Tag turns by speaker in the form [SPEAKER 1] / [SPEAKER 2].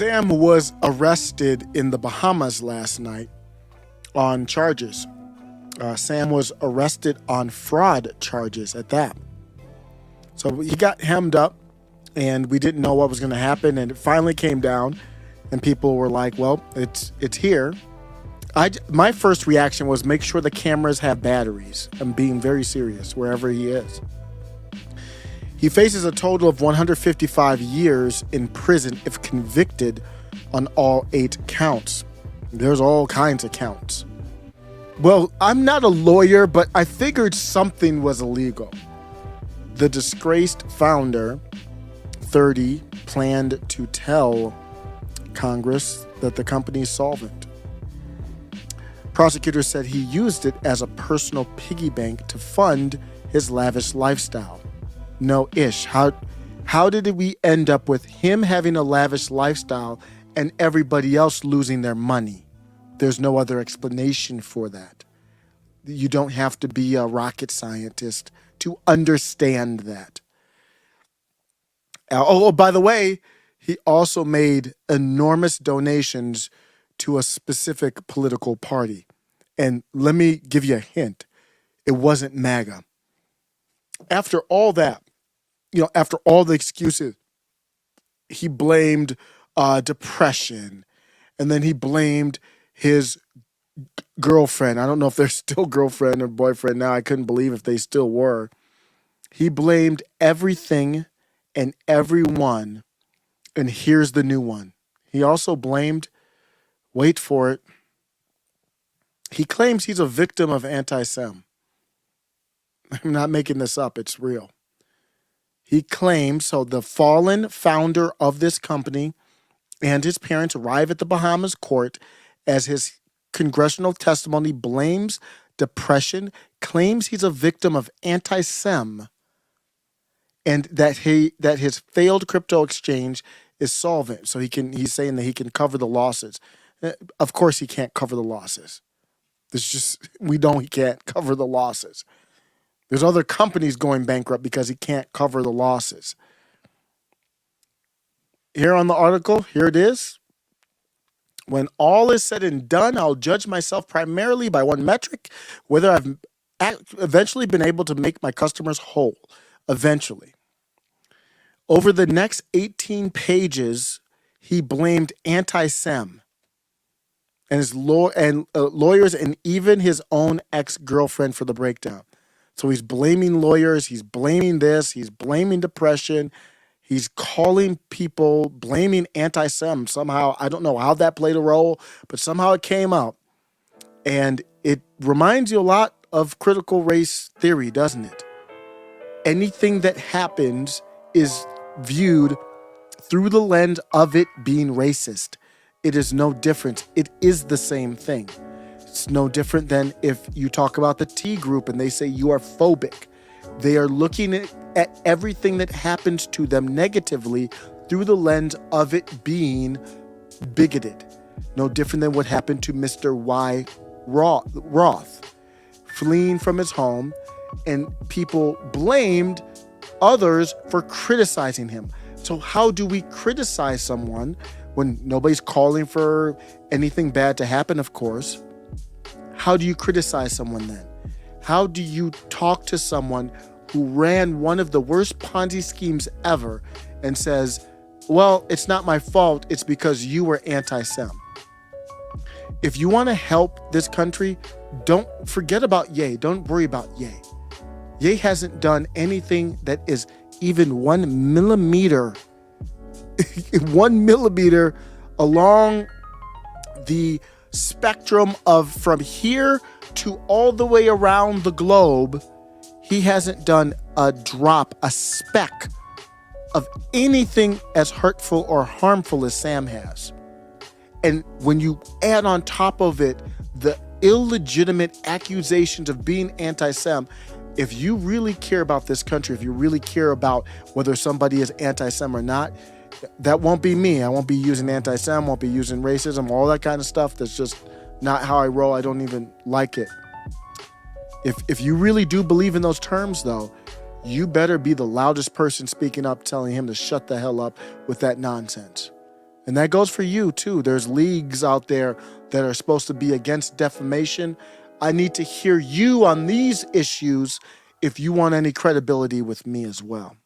[SPEAKER 1] Sam was arrested in the Bahamas last night on charges. Sam was arrested on fraud charges at that. So he got hemmed up, and we didn't know what was going to happen, and it finally came down, and people were like, "Well, it's here." My first reaction was make sure the cameras have batteries. I'm being very serious wherever he is. He faces a total of 155 years in prison if convicted on all 8 counts. There's all kinds of counts. Well, I'm not a lawyer, but I figured something was illegal. The disgraced founder, 30, planned to tell Congress that the company is solvent. Prosecutors said he used it as a personal piggy bank to fund his lavish lifestyle. No ish. How did we end up with him having a lavish lifestyle and everybody else losing their money? There's no other explanation for that. You don't have to be a rocket scientist to understand that. Oh, by the way, he also made enormous donations to a specific political party. And let me give you a hint. It wasn't MAGA. After all that, after all the excuses, he blamed depression, and then he blamed his girlfriend. I don't know if they're still girlfriend or boyfriend now. I couldn't believe if they still were. He blamed everything and everyone, and here's the new one. He also blamed, wait for it, he claims he's a victim of anti-Sem. I'm not making this up. It's real. He claims, so the fallen founder of this company and his parents arrive at the Bahamas court as his congressional testimony blames depression, claims he's a victim of anti-Sem, and that his failed crypto exchange is solvent. So he's saying that he can cover the losses. Of course he can't cover the losses. We know he can't cover the losses. There's other companies going bankrupt because he can't cover the losses. Here on the article, here it is. When all is said and done, I'll judge myself primarily by one metric, whether I've eventually been able to make my customers whole. Eventually. Over the next 18 pages, he blamed anti-Sem and his lawyers and even his own ex-girlfriend for the breakdown. So he's blaming lawyers, he's blaming this, he's blaming depression, he's calling people, blaming anti-Sem. Somehow, I don't know how that played a role, but somehow it came out. And it reminds you a lot of critical race theory, doesn't it? Anything that happens is viewed through the lens of it being racist. It is no different. It is the same thing. It's no different than if you talk about the T group and they say you are phobic. They are looking at everything that happens to them negatively through the lens of it being bigoted. No different than what happened to Mr. Y. Roth, fleeing from his home, and people blamed others for criticizing him. So how do we criticize someone when nobody's calling for anything bad to happen, of course? How do you criticize someone then? How do you talk to someone who ran one of the worst Ponzi schemes ever and says, well, it's not my fault, it's because you were anti-Sem? If you want to help this country, don't forget about Ye. Don't worry about Ye. Ye hasn't done anything that is even 1 millimeter, 1 millimeter along the spectrum of from here to all the way around the globe. He hasn't done a drop, a speck of anything as hurtful or harmful as Sam has. And when you add on top of it the illegitimate accusations of being anti-Sem, if you really care about this country, if you really care about whether somebody is anti-Sem or not, that won't be me. I won't be using anti-Sem, won't be using racism, all that kind of stuff. That's just not how I roll. I don't even like it. If you really do believe in those terms, though, you better be the loudest person speaking up, telling him to shut the hell up with that nonsense. And that goes for you too. There's leagues out there that are supposed to be against defamation. I need to hear you on these issues if you want any credibility with me as well.